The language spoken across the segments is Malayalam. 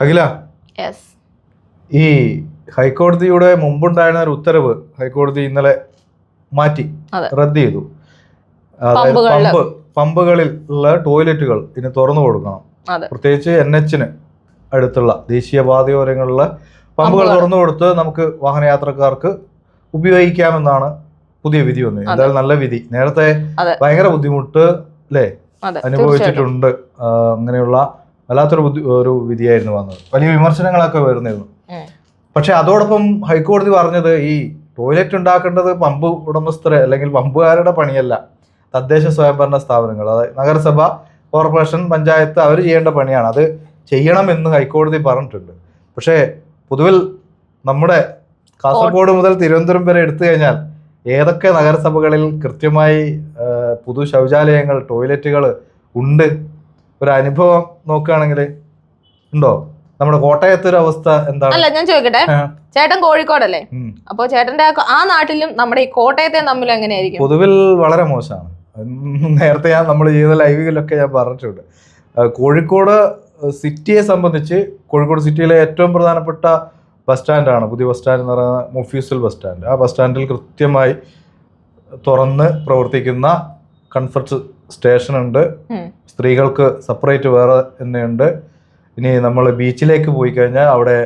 അഖില, ഈ ഹൈക്കോടതിയുടെ മുമ്പുണ്ടായിരുന്ന ഒരു ഉത്തരവ് ഹൈക്കോടതി ഇന്നലെ മാറ്റി റദ്ദ് ചെയ്തു. പമ്പുകളിൽ ഉള്ള ടോയ്ലറ്റുകൾ ഇനി തുറന്നു കൊടുക്കണം. പ്രത്യേകിച്ച് NH അടുത്തുള്ള ദേശീയപാതയോരങ്ങളിലുള്ള പമ്പുകൾ തുറന്നു കൊടുത്ത് നമുക്ക് വാഹനയാത്രക്കാർക്ക് ഉപയോഗിക്കാമെന്നാണ് പുതിയ വിധി വന്നത്. എന്തായാലും നല്ല വിധി. നേരത്തെ ഭയങ്കര ബുദ്ധിമുട്ട് അല്ലേ അനുഭവിച്ചിട്ടുണ്ട്. അങ്ങനെയുള്ള വല്ലാത്തൊരു ഒരു വിധിയായിരുന്നു വന്നത്. വലിയ വിമർശനങ്ങളൊക്കെ വരുന്നിരുന്നു. പക്ഷെ അതോടൊപ്പം ഹൈക്കോടതി പറഞ്ഞത് ഈ ടോയ്ലറ്റ് ഉണ്ടാക്കേണ്ടത് പമ്പ് ഉടമസ്ഥരെ അല്ലെങ്കിൽ പമ്പുകാരുടെ പണിയല്ല, തദ്ദേശ സ്വയംഭരണ സ്ഥാപനങ്ങൾ, അതായത് നഗരസഭ, കോർപ്പറേഷൻ, പഞ്ചായത്ത് അവർ ചെയ്യേണ്ട പണിയാണ്. അത് ചെയ്യണമെന്ന് ഹൈക്കോടതി പറഞ്ഞിട്ടുണ്ട്. പക്ഷേ പൊതുവിൽ നമ്മുടെ കാസർഗോഡ് മുതൽ തിരുവനന്തപുരം വരെ എടുത്തു കഴിഞ്ഞാൽ ഏതൊക്കെ നഗരസഭകളിൽ കൃത്യമായി പൊതു ശൗചാലയങ്ങൾ, ടോയ്ലറ്റുകൾ ഉണ്ട്? ഒരു അനുഭവം നോക്കുകയാണെങ്കിൽ ഉണ്ടോ? നമ്മുടെ കോട്ടയത്തെ ഒരു അവസ്ഥ എന്താണ്? അല്ല, ഞാൻ ചോദിക്കട്ടെ, ചേട്ടൻ കോഴിക്കോടല്ലേ? അപ്പൊ ചേട്ടന്റെ ആ നാട്ടിലും നമ്മുടെ ഈ കോട്ടയത്തെ തമ്മിൽ എങ്ങനെയായിരിക്കും? പൊതുവിൽ വളരെ മോശമാണ്. നേരത്തെ നമ്മൾ ചെയ്ത ലൈവുകളിലൊക്കെ ഞാൻ പറഞ്ഞിട്ടുണ്ട്. കോഴിക്കോട് സിറ്റിയെ സംബന്ധിച്ച് കോഴിക്കോട് സിറ്റിയിലെ ഏറ്റവും പ്രധാനപ്പെട്ട ബസ് സ്റ്റാൻഡാണ് പുതിയ ബസ് സ്റ്റാൻഡ് എന്ന് പറയുന്ന മുഫ്യൂസൽ ബസ് സ്റ്റാൻഡ്. ആ ബസ് സ്റ്റാൻഡിൽ കൃത്യമായി തുറന്ന് പ്രവർത്തിക്കുന്ന കംഫർട്ട് സ്റ്റേഷനുണ്ട്. സ്ത്രീകൾക്ക് സെപ്പറേറ്റ് വേറെ തന്നെയുണ്ട്. ഇനി നമ്മൾ ബീച്ചിലേക്ക് പോയി കഴിഞ്ഞാൽ അവിടെ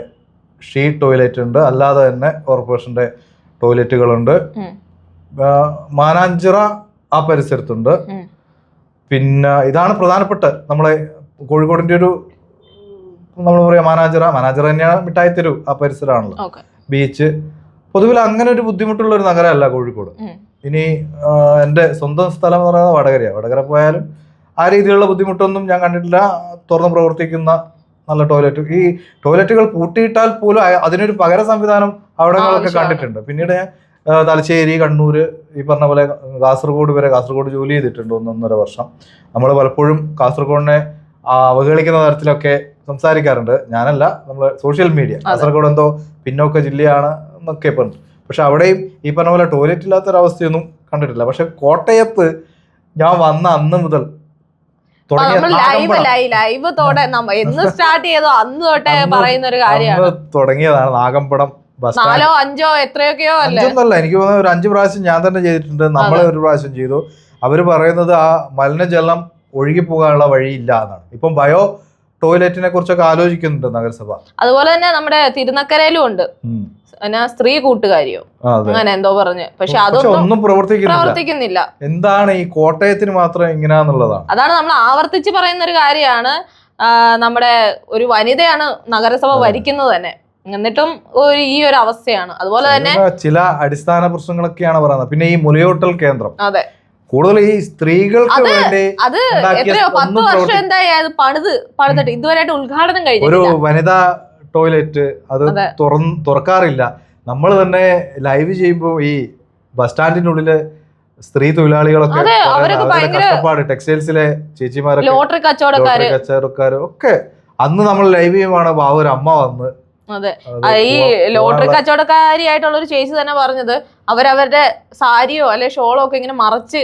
ഷീറ്റ് ടോയ്ലറ്റ് ഉണ്ട്. അല്ലാതെ തന്നെ കോർപ്പറേഷൻ്റെ ടോയ്ലറ്റുകളുണ്ട്. മാനാഞ്ചിറ ആ പരിസരത്തുണ്ട്. പിന്നെ ഇതാണ് പ്രധാനപ്പെട്ട നമ്മളെ കോഴിക്കോടിൻ്റെ ഒരു നമ്മൾ പറയാം മാനാഞ്ചിറ തന്നെയാണ് മിഠായിത്തെരു ആ പരിസരമാണല്ലോ, ബീച്ച്. പൊതുവിൽ അങ്ങനെ ഒരു ബുദ്ധിമുട്ടുള്ള ഒരു നഗരമല്ല കോഴിക്കോട്. ഇനി എൻ്റെ സ്വന്തം സ്ഥലം എന്ന് പറയുന്നത് വടകരയാണ്. വടകര പോയാലും ആ രീതിയിലുള്ള ബുദ്ധിമുട്ടൊന്നും ഞാൻ കണ്ടിട്ടില്ല. തുറന്ന് പ്രവർത്തിക്കുന്ന നല്ല ടോയ്ലറ്റ്. ഈ ടോയ്ലറ്റുകൾ പൂട്ടിയിട്ടാൽ പോലും അതിനൊരു പകര സംവിധാനം അവിടങ്ങളൊക്കെ കണ്ടിട്ടുണ്ട്. പിന്നീട് ഞാൻ തലശ്ശേരി, കണ്ണൂർ, ഈ പറഞ്ഞ പോലെ കാസർഗോഡ് ജോലി ചെയ്തിട്ടുണ്ട് 1.5 വർഷം. നമ്മൾ പലപ്പോഴും കാസർഗോഡിനെ അവഹേളിക്കുന്ന തരത്തിലൊക്കെ സംസാരിക്കാറുണ്ട്. ഞാനല്ല, നമ്മൾ സോഷ്യൽ മീഡിയ. കാസർഗോഡ് എന്തോ പിന്നോക്ക ജില്ലയാണ് എന്നൊക്കെ പറഞ്ഞു. പക്ഷെ അവിടെയും ഈ പറഞ്ഞ പോലെ ടോയ്ലറ്റ് ഇല്ലാത്തൊരവസ്ഥയൊന്നും കണ്ടിട്ടില്ല. പക്ഷെ കോട്ടയത്ത് ഞാൻ വന്ന അന്ന് മുതൽ തുടങ്ങിയതാണ് നാഗമ്പടം ബസ് സ്റ്റാൻഡ്. 4-5 എത്രയൊക്കെയോ അഞ്ചൊന്നല്ല, എനിക്ക് തോന്നുന്നത് ഒരു 5 പ്രാവശ്യം ഞാൻ തന്നെ ചെയ്തിട്ടുണ്ട്. നമ്മളെ ഒരു പ്രാവശ്യം ചെയ്തു. അവര് പറയുന്നത് ആ മലിനജലം ഒഴുകിപ്പോകാനുള്ള വഴിയില്ല എന്നാണ്. ഇപ്പം ബയോ ടോയ്ലറ്റിനെ കുറിച്ചൊക്കെ ആലോചിക്കുന്നുണ്ട് നഗരസഭ. അതുപോലെ തന്നെ നമ്മുടെ തിരുനക്കരയിലും ഉണ്ട് സ്ത്രീ കൂട്ടുകാരിയോ അങ്ങനെ എന്തോ പറഞ്ഞു. പക്ഷെ അതൊന്നും പ്രവർത്തിക്കുന്നില്ല. എന്താണ് ഈ കോട്ടയത്തിന് മാത്രം ഇങ്ങനെയാന്നുള്ളതാണ്. അതാണ് നമ്മൾ ആവർത്തിച്ച് പറയുന്ന ഒരു കാര്യമാണ്. നമ്മുടെ ഒരു വനിതയാണ് നഗരസഭ ഭരിക്കുന്നത് തന്നെ, എന്നിട്ടും ഈ ഒരു അവസ്ഥയാണ്. അതുപോലെ തന്നെ ചില അടിസ്ഥാന പ്രശ്നങ്ങളൊക്കെയാണ് പറയുന്നത്. പിന്നെ ഈ മുലയൂട്ടൽ കേന്ദ്രം, അതെ, കൂടുതൽ ഈ സ്ത്രീകൾക്ക് വേണ്ടി അത് എത്രയോ 10 വർഷം എന്തായാലും പണിതിട്ട് ഇതുവരെയായിട്ട് ഉദ്ഘാടനം കഴിഞ്ഞു. ഒരു വനിതാ ടോയ്ലറ്റ് അത് തുറക്കാറില്ല. നമ്മൾ തന്നെ ലൈവ് ചെയ്യുമ്പോൾ ഈ ബസ് സ്റ്റാൻഡിനുള്ളില് സ്ത്രീ തൊഴിലാളികളൊക്കെ കഷ്ടപ്പാട്, ടെക്സ്റ്റൈൽസിലെ ചേച്ചിമാരൊക്കെ, ലോട്ടറി കച്ചവടക്കാരും ഒക്കെ അന്ന് നമ്മൾ ലൈവ് ചെയ്യുമ്പോൾ ഒരു അമ്മ വന്ന്. അതെ, ഈ ലോട്ടറി കച്ചവടക്കാരിയായിട്ടുള്ള ഒരു ചേച്ചി തന്നെ പറഞ്ഞത് അവരവരുടെ സാരിയോ അല്ലെ ഷോളോ ഒക്കെ ഇങ്ങനെ മറച്ച്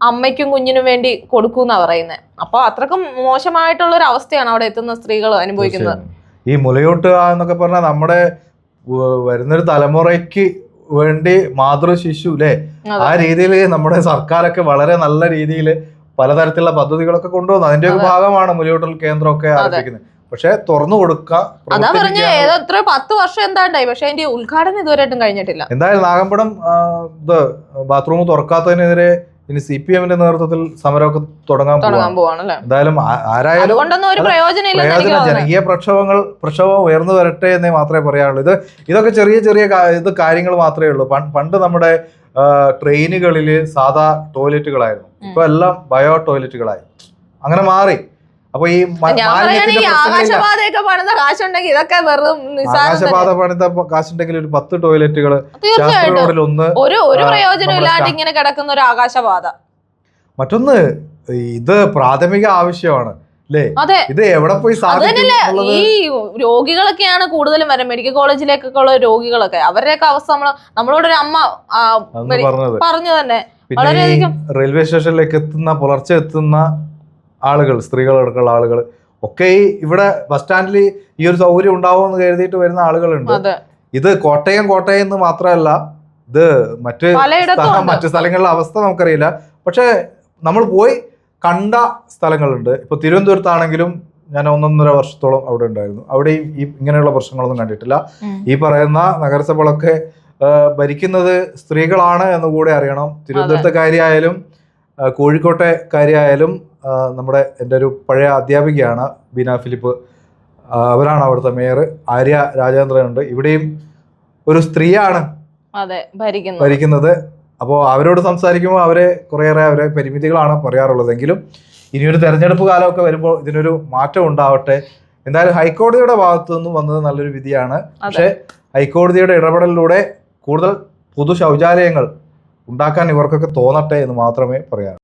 അമ്മയ്ക്കും കുഞ്ഞിനും വേണ്ടി കൊടുക്കൂന്നാ പറയുന്നത്. അപ്പൊ അത്രക്കും മോശമായിട്ടുള്ള ഒരു അവസ്ഥയാണ് അവിടെ എത്തുന്ന സ്ത്രീകൾ അനുഭവിക്കുന്നത്. ഈ മുലയൂട്ട് എന്നൊക്കെ പറഞ്ഞാൽ നമ്മുടെ വരുന്നൊരു തലമുറയ്ക്ക് വേണ്ടി മാതൃശിശു അല്ലേ, ആ രീതിയിൽ നമ്മുടെ സർക്കാരൊക്കെ വളരെ നല്ല രീതിയിൽ പലതരത്തിലുള്ള പദ്ധതികളൊക്കെ കൊണ്ടുവന്നു. അതിന്റെ ഒരു ഭാഗമാണ് മുലയൂട്ടൽ കേന്ദ്രമൊക്കെ ആരംഭിക്കുന്നത്. പക്ഷെ തുറന്നു കൊടുക്കുക, അതാ പറഞ്ഞ ഏതോ 10 വർഷം എന്താണ്ടായി, പക്ഷെ അതിന്റെ ഉദ്ഘാടനം ഇതുവരെയായിട്ടും കഴിഞ്ഞിട്ടില്ല. എന്തായാലും നാഗമ്പടം ബാത്റൂം തുറക്കാത്തതിനെതിരെ ഇനി CPM-ന്റെ നേതൃത്വത്തിൽ സമരമൊക്കെ തുടങ്ങാൻ പോവാണ്. എന്തായാലും ആരായാലും ജനകീയ പ്രക്ഷോഭം ഉയർന്നു വരട്ടെ എന്നേ മാത്രമേ പറയാനുള്ളൂ. ഇതൊക്കെ ചെറിയ കാര്യങ്ങൾ മാത്രമേ ഉള്ളൂ. പണ്ട് നമ്മുടെ ട്രെയിനുകളിൽ സാധാ ടോയ്ലറ്റുകളായിരുന്നു, ഇപ്പൊ എല്ലാം ബയോ ടോയ്ലറ്റുകളായി, അങ്ങനെ മാറി. അപ്പൊ ഈ ആകാശപാത പണിത കാശുണ്ടെങ്കിൽ ഒരു 10 ടോയ്ലറ്റുകൾ ഒരു പ്രയോജനം ഇല്ലാണ്ട് ഇങ്ങനെ കിടക്കുന്ന ഒരു ആകാശപാത. മറ്റൊന്ന്, ഇത് പ്രാഥമിക ആവശ്യമാണ് അല്ലേ? ഇത് എവിടെ പോയി ഈ രോഗികളൊക്കെയാണ് കൂടുതലും വരെ മെഡിക്കൽ കോളേജിലേക്കൊക്കെ ഉള്ള രോഗികളൊക്കെ, അവരുടെയൊക്കെ അവസ്ഥ നമ്മളോടൊരു അമ്മ പറഞ്ഞു തന്നെ. വളരെയധികം റെയിൽവേ സ്റ്റേഷനിലേക്ക് പുലർച്ചെ എത്തുന്ന ആളുകൾ, സ്ത്രീകളടക്കമുള്ള ആളുകൾ ഒക്കെ ഈ ഇവിടെ ബസ് സ്റ്റാൻഡിൽ ഈ ഒരു സൗകര്യം ഉണ്ടാവുമെന്ന് കരുതിയിട്ട് വരുന്ന ആളുകളുണ്ട്. ഇത് കോട്ടയം എന്ന് മാത്രമല്ല, ഇത് മറ്റ് സ്ഥലങ്ങളിലെ അവസ്ഥ നമുക്കറിയില്ല. പക്ഷെ നമ്മൾ പോയി കണ്ട സ്ഥലങ്ങളുണ്ട്. ഇപ്പൊ തിരുവനന്തപുരത്താണെങ്കിലും ഞാൻ 1.5 വർഷത്തോളം അവിടെ ഉണ്ടായിരുന്നു. അവിടെയും ഈ ഇങ്ങനെയുള്ള പ്രശ്നങ്ങളൊന്നും കണ്ടിട്ടില്ല. ഈ പറയുന്ന നഗരസഭകളൊക്കെ ഭരിക്കുന്നത് സ്ത്രീകളാണ് എന്ന് കൂടെ അറിയണം. തിരുവനന്തപുരത്തെ കാര്യമായാലും കോഴിക്കോട്ടെ കാര്യമായാലും എൻ്റെ ഒരു പഴയ അധ്യാപികയാണ് ബീന ഫിലിപ്പ്, അവരാണ് അവിടുത്തെ മേയർ. ആര്യ രാജേന്ദ്രൻ ഉണ്ട്. ഇവിടെയും ഒരു സ്ത്രീയാണ് ഭരിക്കുന്നത്. അപ്പോൾ അവരോട് സംസാരിക്കുമ്പോൾ അവരെ പരിമിതികളാണ് പറയാറുള്ളതെങ്കിലും ഇനിയൊരു തെരഞ്ഞെടുപ്പ് കാലമൊക്കെ വരുമ്പോൾ ഇതിനൊരു മാറ്റം ഉണ്ടാവട്ടെ. എന്തായാലും ഹൈക്കോടതിയുടെ ഭാഗത്തു നിന്നും വന്നത് നല്ലൊരു വിധിയാണ്. പക്ഷേ ഹൈക്കോടതിയുടെ ഇടപെടലിലൂടെ കൂടുതൽ പൊതു ശൗചാലയങ്ങൾ ഉണ്ടാക്കാൻ ഇവർക്കൊക്കെ തോന്നട്ടെ എന്ന് മാത്രമേ പറയാൻ.